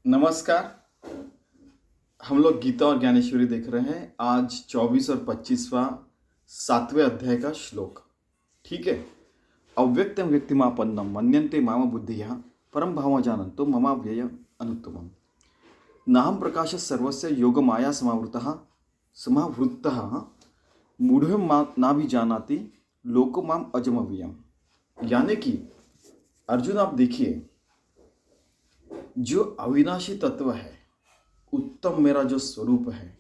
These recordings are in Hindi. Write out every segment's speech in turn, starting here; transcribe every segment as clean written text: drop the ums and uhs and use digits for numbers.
नमस्कार। हम लोग गीता और ज्ञानेश्वरी देख रहे हैं। आज 24 और 25वां 7वें अध्याय का श्लोक। ठीक है। अव्यक्तम व्यक्तिमापन्नम मन्यन्ते माम बुद्धियः परम भाव जानन्तो ममाव्यय अनुत्तमम्। नाहं प्रकाश सर्वस्य योगमाया समावृतः मूढ़ं नाभिजानाति लोको माम अजमव्ययम्। यानी कि अर्जुन, आप देखिए, जो अविनाशी तत्व है, उत्तम मेरा जो स्वरूप है,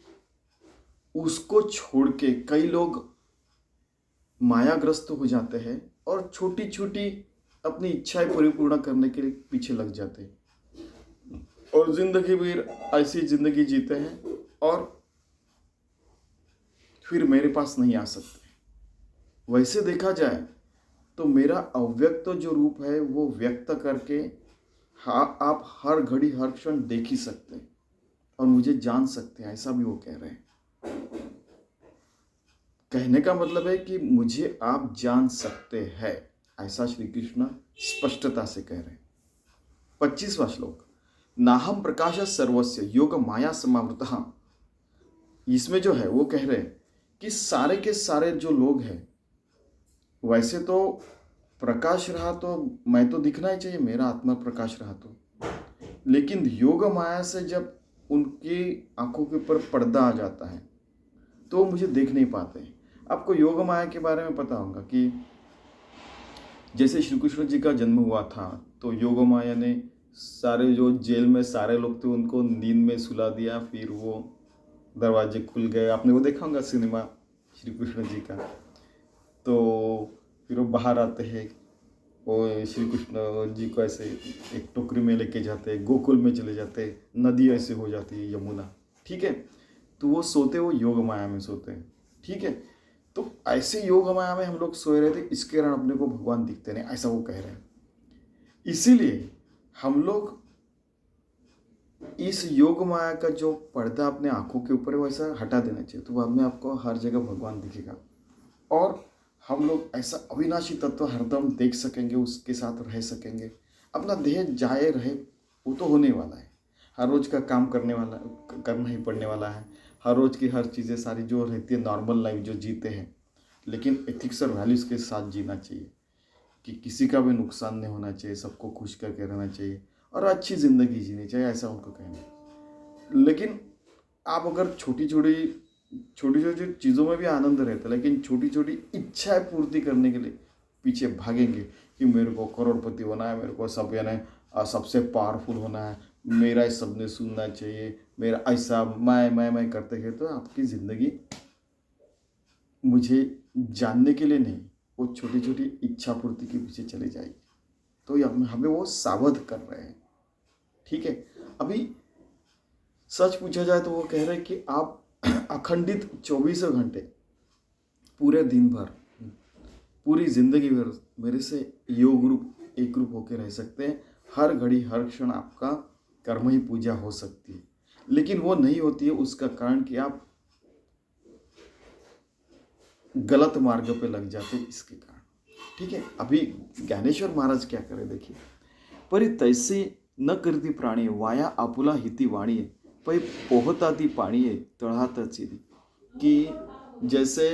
उसको छोड़ के कई लोग मायाग्रस्त हो जाते हैं और छोटी छोटी अपनी इच्छाएं परिपूर्ण करने के लिए पीछे लग जाते हैं और जिंदगी भर ऐसी जिंदगी जीते हैं और फिर मेरे पास नहीं आ सकते। वैसे देखा जाए तो मेरा अव्यक्त जो रूप है वो व्यक्त करके हाँ, आप हर घड़ी हर क्षण देख ही सकते हैं और मुझे जान सकते हैं, ऐसा भी वो कह रहे हैं। कहने का मतलब है कि मुझे आप जान सकते हैं, ऐसा श्री कृष्ण स्पष्टता से कह रहे हैं। 25वां श्लोक, नाहम प्रकाश सर्वस्य योग माया समावृतः। इसमें जो है वो कह रहे हैं कि सारे के सारे जो लोग हैं, वैसे तो प्रकाश रहा तो मैं तो दिखना ही चाहिए, मेरा आत्मा प्रकाश रहा तो, लेकिन योग माया से जब उनकी आंखों के ऊपर पर्दा आ जाता है तो वो मुझे देख नहीं पाते। आपको योग माया के बारे में पता होगा कि जैसे श्री कृष्ण जी का जन्म हुआ था तो योग माया ने सारे जो जेल में सारे लोग थे उनको नींद में सुला दिया, फिर वो दरवाजे खुल गए। आपने वो देखा होगा सिनेमा श्री कृष्ण जी का। तो फिर वो बाहर आते हैं, वो श्री कृष्ण जी को ऐसे एक टोकरी में लेके जाते हैं, गोकुल में चले जाते हैं, नदी ऐसे हो जाती है यमुना। ठीक है। तो वो सोते, वो योग माया में सोते हैं। ठीक है। तो ऐसे योग माया में हम लोग सोए रहे थे, इसके कारण अपने को भगवान दिखते नहीं, ऐसा वो कह रहे हैं। इसीलिए हम लोग इस योग माया का जो पर्दा अपने आंखों के ऊपर है वैसा हटा देना चाहिए, तो बाद में आपको हर जगह भगवान दिखेगा और हम लोग ऐसा अविनाशी तत्व हरदम देख सकेंगे, उसके साथ रह सकेंगे। अपना देह जाए रहे वो तो होने वाला है, हर रोज का काम करना ही पड़ने वाला है। हर रोज की हर चीज़ें सारी जो रहती है नॉर्मल लाइफ जो जीते हैं, लेकिन एथिक्स और वैल्यूज़ के साथ जीना चाहिए कि किसी का भी नुकसान नहीं होना चाहिए, सबको खुश करके रहना चाहिए और अच्छी ज़िंदगी जीनी चाहिए, ऐसा उनको कहना है। लेकिन आप अगर छोटी छोटी चीज़ों में भी आनंद रहता है, लेकिन छोटी छोटी इच्छाएं पूर्ति करने के लिए पीछे भागेंगे कि मेरे को करोड़पति होना है, मेरे को सब यानी सबसे पावरफुल होना है, मेरा इस सबने सुनना चाहिए, मेरा ऐसा मैं करते हैं, तो आपकी ज़िंदगी मुझे जानने के लिए नहीं, वो छोटी छोटी इच्छा पूर्ति के पीछे चली जाएगी। तो ये हमें वो सावध कर रहे हैं। ठीक है। अभी सच पूछा जाए तो वो कह रहे हैं कि आप अखंडित 24 घंटे पूरे दिन भर पूरी जिंदगी भर मेरे से योग रूप एक रूप होकर रह सकते हैं। हर घड़ी हर क्षण आपका कर्म ही पूजा हो सकती है, लेकिन वो नहीं होती है। उसका कारण कि आप गलत मार्ग पे लग जाते हैं, इसके कारण। ठीक है। अभी ज्ञानेश्वर महाराज क्या करे देखिए, परी तैसे न करती प्राणी वाया आपुला हिती वाणी पै पोहताती पाणी तळहात चिरी। कि जैसे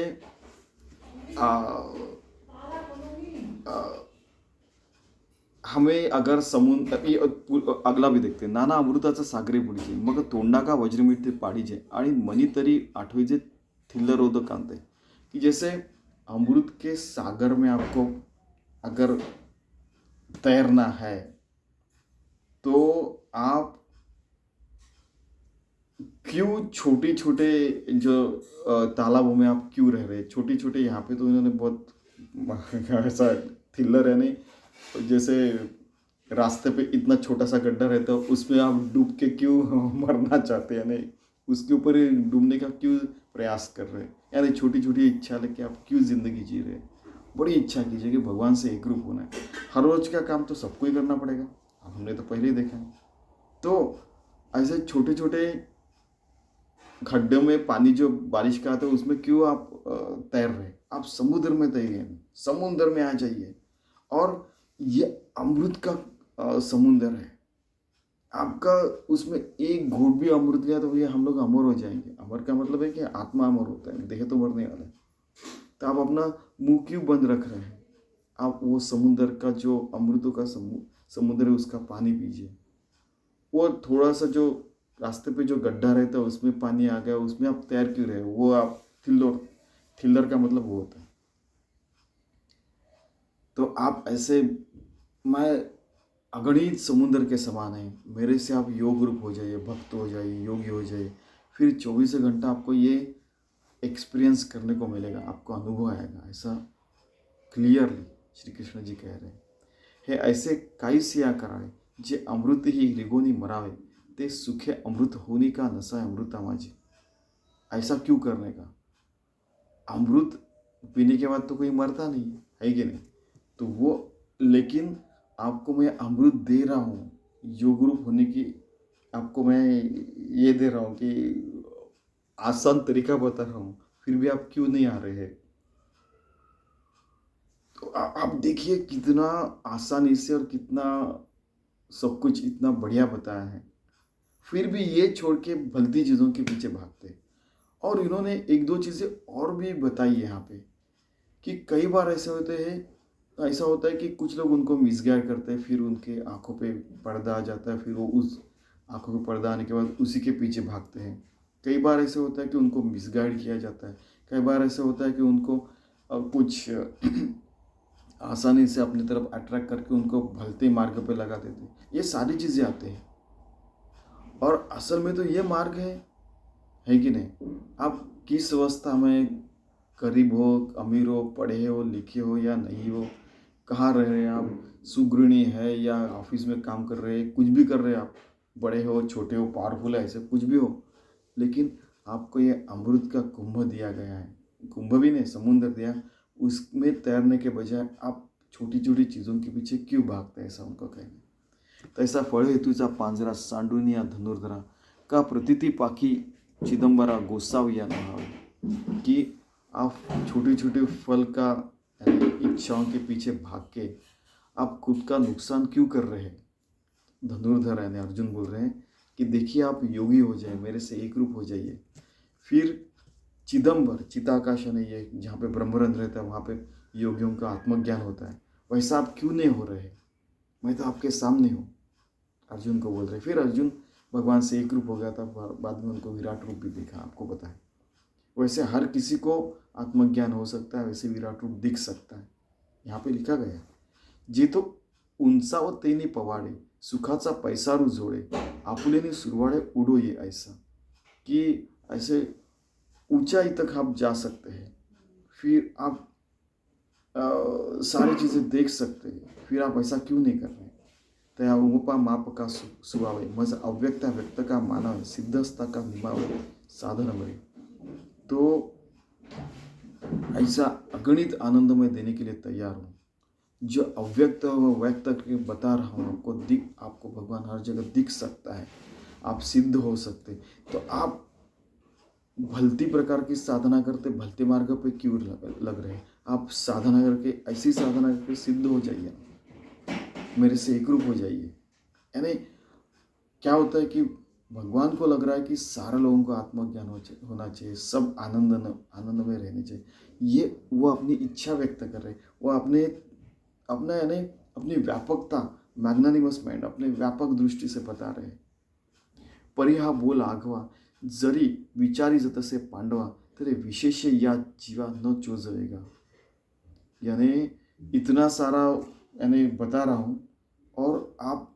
हमें अगर समुद्र अगला भी देखते, नाना अमृताचा सागरे बुडीजे मग तोंडा का वज्र मिळते पाडीजे आणि मनी तरी आठवीजे थिल्लरोद कांते। कि जैसे अमृत के सागर में आपको अगर तैरना है तो आप क्यों छोटे छोटे जो तालाबों में आप क्यों रह रहे हैं, छोटे छोटे यहाँ पे तो इन्होंने बहुत ऐसा थिल्लर है नहीं, जैसे रास्ते पे इतना छोटा सा गड्ढा रहता है उसमें आप डूब के क्यों मरना चाहते हैं, नहीं उसके ऊपर ही डूबने का क्यों प्रयास कर रहे हैं। यानी छोटी छोटी इच्छा लेके आप क्यों ज़िंदगी जी रहे हैं। बड़ी इच्छा कीजिए कि भगवान से एक रूप होना है। हर रोज का काम तो सबको ही करना पड़ेगा, हमने तो पहले ही देखा है। तो ऐसे छोटे छोटे खड्डों में पानी जो बारिश का आता है उसमें क्यों आप तैर रहे, आप समुद्र में तैरिए, समुद्र में आ जाइए। और ये अमृत का समुद्र है, आपका उसमें एक घूंट भी अमृत लिया तो भैया हम लोग अमर हो जाएंगे। अमर का मतलब है कि आत्मा अमर होता है, देह तो मरने वाला है। तो आप अपना मुंह क्यों बंद रख रहे हैं? आप वो समुद्र का जो अमृतों का समुद्र है उसका पानी पीजिए। वो थोड़ा सा जो रास्ते पे जो गड्ढा रहता है उसमें पानी आ गया, उसमें आप तैर क्यों रहे हो? वो आप थिल्लर, थिल्लर का मतलब वो होता है। तो आप ऐसे, मैं अगणित समुद्र के समान है, मेरे से आप योग रूप हो जाइए, भक्त हो जाइए, योगी हो जाइए, फिर 24 घंटा आपको ये एक्सपीरियंस करने को मिलेगा, आपको अनुभव आएगा। ऐसा क्लियरली श्री कृष्ण जी कह रहे हैं। हे ऐसे काही सिया करावे जे अमृत ही रिगोनी मरावे, ते सुखे अमृत होनी का नशा अमृता माझी। ऐसा क्यों करने का? अमृत पीने के बाद तो कोई मरता नहीं है कि नहीं? तो वो, लेकिन आपको मैं अमृत दे रहा हूँ, योग रूप होने की आपको मैं ये दे रहा हूँ कि आसान तरीका बता रहा हूँ, फिर भी आप क्यों नहीं आ रहे हैं? तो आप देखिए कितना आसानी से और कितना सब कुछ इतना बढ़िया बताया है, फिर भी ये छोड़ के भलती चीज़ों के पीछे भागते हैं। और इन्होंने एक दो चीज़ें और भी बताई यहाँ पे, कि कई बार ऐसे होते हैं, ऐसा होता है कि कुछ लोग उनको मिसगाइड करते हैं, फिर उनके आंखों पे पर्दा आ जाता है, फिर वो उस आंखों पे पर्दा आने के बाद उसी के पीछे भागते हैं। कई बार ऐसे होता है कि उनको मिसगाइड किया जाता है। कई बार ऐसे होता है कि उनको कुछ आसानी से अपनी तरफ अट्रैक्ट करके उनको भलते मार्ग पे लगा देते हैं। ये सारी चीज़ें आते हैं, और असल में तो ये मार्ग है कि नहीं? आप किस अवस्था में, गरीब हो, अमीर हो, पढ़े हो, लिखे हो या नहीं हो, कहाँ रह रहे हैं आप, सुगृहिणी है या ऑफिस में काम कर रहे हैं, कुछ भी कर रहे हैं आप, बड़े हो, छोटे हो, पावरफुल है, ऐसे कुछ भी हो, लेकिन आपको ये अमृत का कुंभ दिया गया है। कुंभ भी नहीं, समुद्र दिया। उसमें तैरने के बजाय आप छोटी छोटी चीज़ों के पीछे क्यों भागते हैं? ऐसा उनको कहना। तैसा फळ हेतूचा पांजरा सांडून या धनुर्धरा, का प्रतीती पाखी चिदंबरा गोसावी या नहावे। कि आप छोटे छोटे फल का यानी इच्छाओं के पीछे भाग के आप खुद का नुकसान क्यों कर रहे हैं? धनुर्धर यानी अर्जुन बोल रहे हैं कि देखिए आप योगी हो जाए, मेरे से एक रूप हो जाइए। फिर चिदंबर, चिताकाश यानी ये जहाँ पे ब्रह्मरंध्र रहता है वहाँ पे योगियों का आत्मज्ञान होता है, वैसा आप क्यों नहीं हो रहे? मैं तो आपके सामने हूँ, अर्जुन को बोल रहे। फिर अर्जुन भगवान से एक रूप हो गया था, बाद में उनको विराट रूप भी देखा, आपको पता है। वैसे हर किसी को आत्मज्ञान हो सकता है, वैसे विराट रूप दिख सकता है। यहाँ पे लिखा गया है, जे तो उंचाव तेने पवाडे, सुखाचा पैसारू जोडे, आपुलेने सुरवाडे उडो ये ऐसा। कि ऐसे ऊंचाई तक आप जा सकते हैं, फिर आप सारी चीज़ें देख सकते हैं, फिर आप ऐसा क्यों नहीं कर रहे? त्या उपा माप का सुवावे, मज अव्यक्ता व्यक्त का मानव, सिद्धस्ता का निभावे, साधन मरे। तो ऐसा अगणित आनंद मैं देने के लिए तैयार हूँ। जो अव्यक्त व व्यक्त करके बता रहा हूँ आपको, आपको भगवान हर जगह दिख सकता है, आप सिद्ध हो सकते। तो आप भलती प्रकार की साधना करते भलते मार्ग पे क्यों लग रहे हैं? आप साधना करके, ऐसी साधना करके सिद्ध हो जाइए, मेरे से एक रूप हो जाइए। यानी क्या होता है कि भगवान को लग रहा है कि सारे लोगों को आत्मज्ञान होना चाहिए, सब आनंद में रहने चाहिए। ये वो अपनी इच्छा व्यक्त कर रहे हैं, वो अपना यानी अपनी व्यापकता, मैग्नानिमस माइंड, अपने व्यापक दृष्टि से बता रहे हैं। परी हा बोल आघवा, जरी विचारी जतसे पांडवा, तेरे विशेष या जीवा न चोजवेगा। यानी इतना सारा यानी बता रहा हूँ, और आप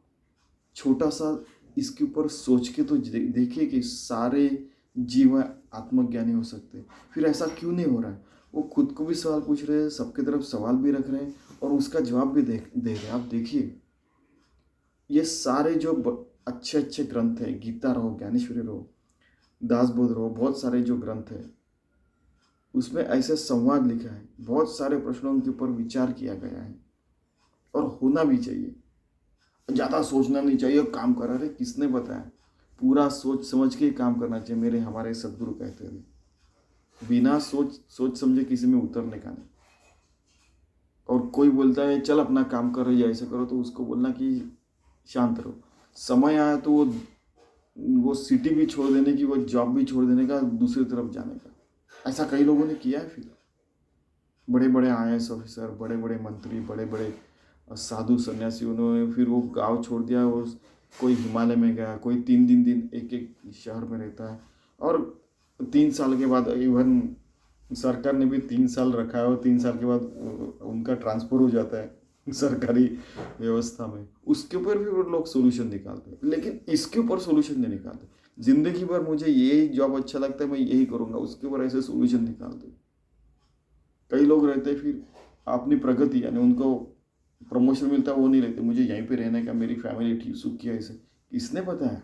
छोटा सा इसके ऊपर सोच के तो देखिए कि सारे जीव आत्मज्ञानी हो सकते हैं। फिर ऐसा क्यों नहीं हो रहा है? वो खुद को भी सवाल पूछ रहे हैं, सबकी तरफ सवाल भी रख रहे हैं, और उसका जवाब भी दे रहे हैं। आप देखिए ये सारे जो अच्छे अच्छे ग्रंथ हैं, गीता रहो, ज्ञानेश्वरी रहो, दासबोध रहो, बहुत सारे जो ग्रंथ हैं उसमें ऐसे संवाद लिखा है, बहुत सारे प्रश्नों के ऊपर विचार किया गया है, और होना भी चाहिए। ज़्यादा सोचना नहीं चाहिए, काम करा रहे, किसने बताया? पूरा सोच समझ के ही काम करना चाहिए, मेरे हमारे सदगुरु कहते थे। बिना सोच समझे किसी में उतरने का नहीं। और कोई बोलता है चल अपना काम करो या ऐसे करो, तो उसको बोलना कि शांत रहो। समय आया तो वो सिटी भी छोड़ देने की, वो जॉब भी छोड़ देने का, दूसरी तरफ जाने का। ऐसा कई लोगों ने किया है। फिर बड़े बड़े IAS ऑफिसर, बड़े बड़े मंत्री, बड़े बड़े साधु सन्यासी, उन्होंने फिर वो गांव छोड़ दिया और कोई हिमालय में गया, कोई 3 दिन एक एक शहर में रहता है। और 3 साल के बाद, इवन सरकार ने भी 3 साल रखा है, और 3 साल के बाद उनका ट्रांसफ़र हो जाता है सरकारी व्यवस्था में। उसके ऊपर भी वो लोग सोल्यूशन निकालते हैं, लेकिन इसके ऊपर सोल्यूशन नहीं निकालते। ज़िंदगी भर मुझे यही जॉब अच्छा लगता है, मैं यही करूँगा, उसके ऊपर ऐसे सोल्यूशन निकालते। कई लोग रहते हैं फिर अपनी प्रगति, यानी उनको प्रमोशन मिलता है वो नहीं लेते, मुझे यहीं पे रहने का, मेरी फैमिली ठीक सुखी है। ऐसे किसने बताया?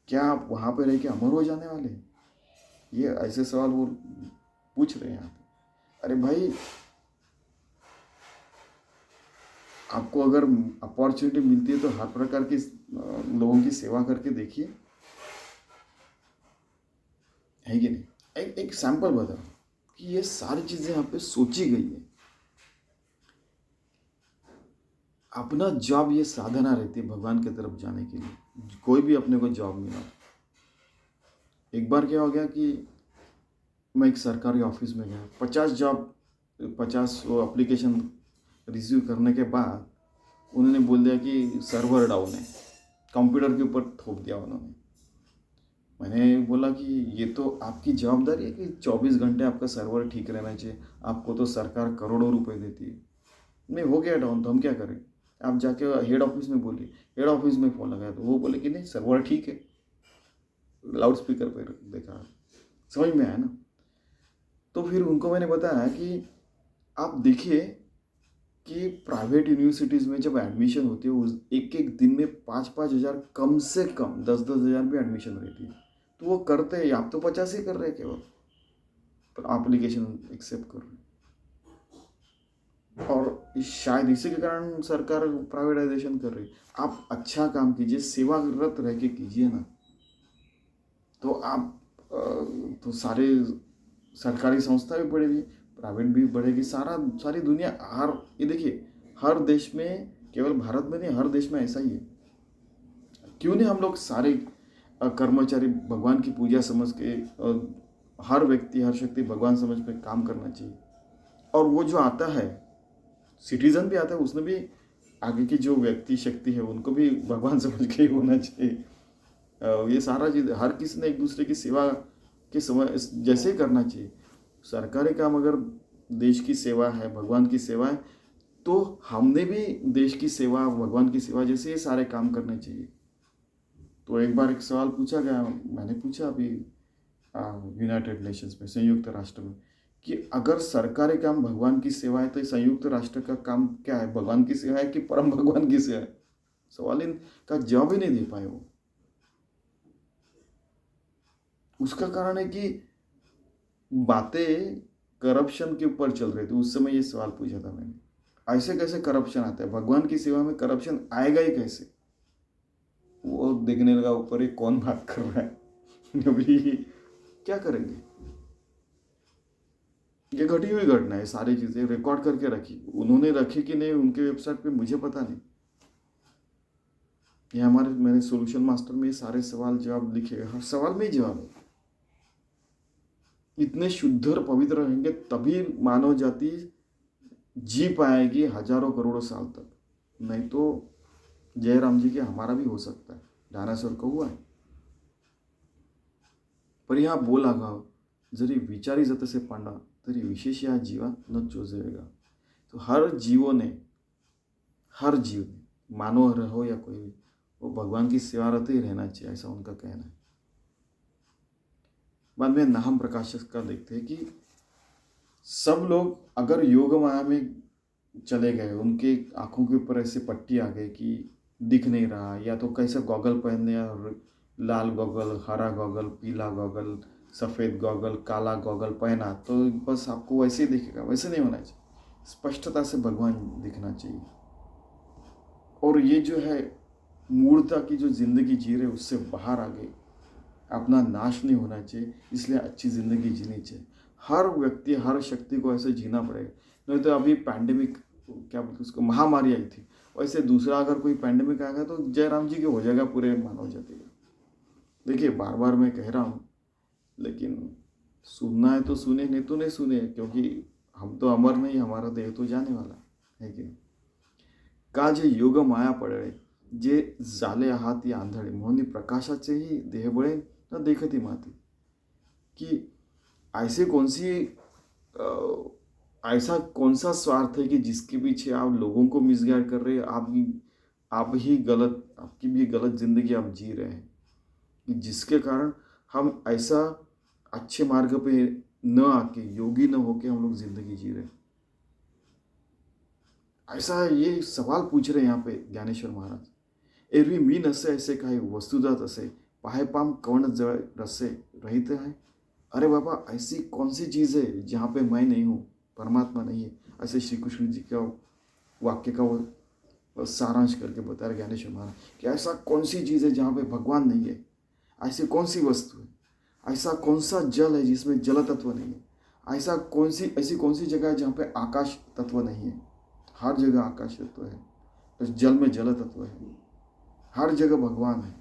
क्या आप वहाँ पे रह के अमर हो जाने वाले हैं? ये ऐसे सवाल वो पूछ रहे हैं यहाँ पे। अरे भाई, आपको अगर अपॉर्चुनिटी मिलती है तो हर प्रकार की लोगों की सेवा करके देखिए, है कि नहीं? एक सैंपल बताओ कि ये सारी चीज़ें यहाँ पे सोची गई है। अपना जॉब ये साधना रहती है भगवान की तरफ जाने के लिए। कोई भी अपने को जॉब मिला, एक बार क्या हो गया कि मैं एक सरकारी ऑफिस में गया, 50 वो एप्लीकेशन रिसीव करने के बाद उन्होंने बोल दिया कि सर्वर डाउन है, कंप्यूटर के ऊपर थोप दिया उन्होंने। मैंने बोला कि ये तो आपकी जवाबदारी है कि 24 घंटे आपका सर्वर ठीक रहना चाहिए, आपको तो सरकार करोड़ों रुपए देती है। नहीं, हो गया डाउन तो हम क्या करें? आप जाके हेड ऑफिस में बोलिए। हेड ऑफिस में फ़ोन लगाया तो वो बोले कि नहीं, सर्वर ठीक है। लाउड स्पीकर पर देखा, समझ में आया ना? तो फिर उनको मैंने बताया कि आप देखिए कि प्राइवेट यूनिवर्सिटीज़ में जब एडमिशन होती है, उस एक एक दिन में 5-5 हज़ार, कम से कम 10-10 हज़ार भी एडमिशन रहती है। तो वो करते हैं, आप तो 50 ही कर रहे हैं केवल, पर एप्लीकेशन एक्सेप्ट कर रहे हैं। और शायद इसी के कारण सरकार प्राइवेटाइजेशन कर रही है। आप अच्छा काम कीजिए, सेवारत रह के कीजिए ना, तो आप तो सारे सरकारी संस्था भी बढ़ेगी, प्राइवेट भी बढ़ेगी, सारी दुनिया। ये देखिए, हर देश में, केवल भारत में नहीं, हर देश में ऐसा ही है। क्यों नहीं हम लोग सारे कर्मचारी भगवान की पूजा समझ के, हर व्यक्ति, हर शक्ति भगवान समझ के काम करना चाहिए। और वो जो आता है, सिटीजन भी आता है, उसने भी आगे की जो व्यक्ति शक्ति है उनको भी भगवान समझ के ही होना चाहिए। ये सारा चीज़ हर किसी ने एक दूसरे की सेवा के समय जैसे ही करना चाहिए। सरकारी काम अगर देश की सेवा है, भगवान की सेवा है, तो हमने भी देश की सेवा, भगवान की सेवा जैसे ये सारे काम करने चाहिए। तो एक बार एक सवाल पूछा गया, मैंने पूछा अभी यूनाइटेड नेशंस में, संयुक्त राष्ट्र में, कि अगर सरकारी काम भगवान की सेवा है तो संयुक्त राष्ट्र का काम क्या है? भगवान की सेवा है कि परम भगवान की सेवा है? सवाल इनका जवाब ही नहीं दे पाए वो। उसका कारण है कि बातें करप्शन के ऊपर चल रही थी। उस समय ये सवाल पूछा था मैंने, ऐसे कैसे करप्शन आता है? भगवान की सेवा में करप्शन आएगा ही कैसे? वो देखने लगा ऊपर ही कौन बात कर रहा है अभी क्या करेंगे? ये घटी हुई घटना है, सारी चीज़ें रिकॉर्ड करके रखी। उन्होंने रखी कि नहीं उनके वेबसाइट पे मुझे पता नहीं। ये मैंने सॉल्यूशन मास्टर में ये सारे सवाल जवाब लिखे, हर सवाल में ही जवाब है। इतने शुद्ध और पवित्र रहेंगे तभी मानव जाति जी पाएगी हजारों करोड़ों साल तक। नहीं तो जयराम जी के हमारा भी हो सकता है, डायनासोर का हुआ है। पर ह्या बोल आगाव जरी विचारी जतसे पांडा तरी विशेष या जीवा न चोजेगा। तो हर जीव ने, मानव रहो या कोई भी, वो भगवान की सेवारत ही रहना चाहिए, ऐसा उनका कहना है। बाद में नाम प्रकाशक का देखते हैं कि सब लोग अगर योग माया में चले गए, उनके आंखों के ऊपर ऐसे पट्टी आ गई कि दिख नहीं रहा, या तो कैसा गॉगल पहनने, और लाल गॉगल, हरा गॉगल, पीला गॉगल, सफ़ेद गॉगल, काला गॉगल पहना, तो बस आपको वैसे ही दिखेगा। वैसे नहीं होना चाहिए, स्पष्टता से भगवान दिखना चाहिए। और ये जो है मूर्ता की जो ज़िंदगी जी रहे, उससे बाहर आ गए, अपना नाश नहीं होना चाहिए, इसलिए अच्छी ज़िंदगी जीनी चाहिए। हर व्यक्ति, हर शक्ति को ऐसे जीना पड़ेगा। नहीं तो अभी पैंडेमिक, क्या बोलते उसको, महामारी आई थी, वैसे दूसरा अगर कोई पैंडेमिक आएगा तो जयराम जी के हो जाएगा पूरे मानव जाति का। देखिए बार बार मैं कह रहा हूँ, लेकिन सुनना है तो सुने, नहीं तो नहीं सुने, क्योंकि हम तो अमर नहीं, हमारा देह तो जाने वाला है कि का जे योग माया पडळे जे झाले आहात या आंधळे म्हणून प्रकाशाचेही देह बळे न देखती माती, कि ऐसे कौन सी ऐसा कौन सा स्वार्थ है कि जिसके पीछे आप लोगों को मिसगाइड कर रहे हैं, आप ही गलत, आपकी भी गलत जिंदगी आप जी रहे हैं, कि जिसके कारण हम ऐसा अच्छे मार्ग पे न आके, योगी न होके हम लोग जिंदगी जी रहे हैं। ऐसा ये सवाल पूछ रहे हैं यहाँ पे ज्ञानेश्वर महाराज। एरवी मी नसे ऐसे काही वस्तुदा तसे पाहे पाम कवण जळ रसे रहित है। अरे बाबा, ऐसी कौन सी चीज़ है जहाँ पे मैं नहीं हूँ, परमात्मा नहीं है? ऐसे श्री कृष्ण जी का वाक्य का वो सारांश करके बता रहे ज्ञानेश्वर महाराज कि ऐसा कौन सी चीज़ है जहाँ पे भगवान नहीं है, ऐसी कौन सी वस्तु है, ऐसा कौन सा जल है जिसमें जल तत्व नहीं है, ऐसी कौन सी जगह है जहाँ पे आकाश तत्व नहीं है? हर जगह आकाश तत्व है, तो जल में जल तत्व है, हर जगह भगवान है।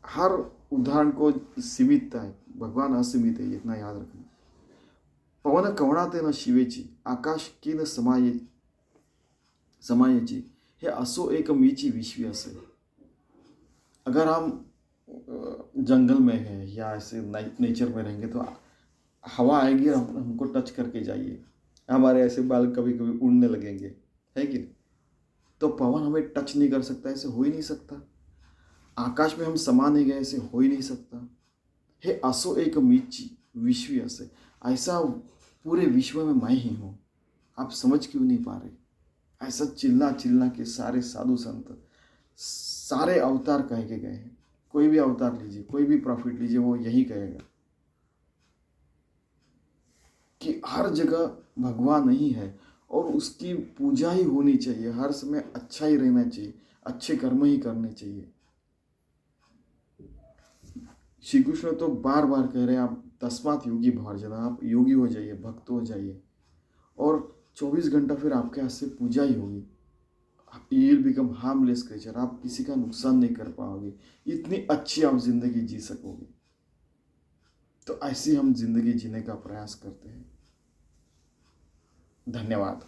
हर उदाहरण को सीमितता है, भगवान असीमित है, इतना याद रखना। पवन कवणाते न शिवेची, आकाश की न समायेची, हे असो एक मीची विश्वी असे। अगर हम जंगल में हैं या ऐसे नेचर में रहेंगे तो हवा आएगी और हमको टच करके जाइए, हमारे ऐसे बाल कभी कभी उड़ने लगेंगे, है कि नहीं? तो पवन हमें टच नहीं कर सकता, ऐसे हो ही नहीं सकता। आकाश में हम समा नहीं गए, ऐसे हो ही नहीं सकता। हे असो एक मीची विश्वी असे, ऐसा पूरे विश्व में मैं ही हूँ। आप समझ क्यों नहीं पा रहे? ऐसा चिल्ला चिल्ला के सारे साधु संत, सारे अवतार कह के गए हैं। कोई भी अवतार लीजिए, कोई भी प्रॉफिट लीजिए, वो यही कहेगा कि हर जगह भगवान नहीं है और उसकी पूजा ही होनी चाहिए, हर समय अच्छा ही रहना चाहिए, अच्छे कर्म ही करने चाहिए। श्री कृष्ण तो बार बार कह रहे हैं, आप तस्मात योगी भवार्जना, आप योगी हो जाइए, भक्त हो जाइए, और 24 घंटा फिर आपके हाथ से पूजा ही होगी। You will become harmless creature, आप किसी का नुकसान नहीं कर पाओगे, इतनी अच्छी आप जिंदगी जी सकोगे। तो ऐसी हम जिंदगी जीने का प्रयास करते हैं। धन्यवाद।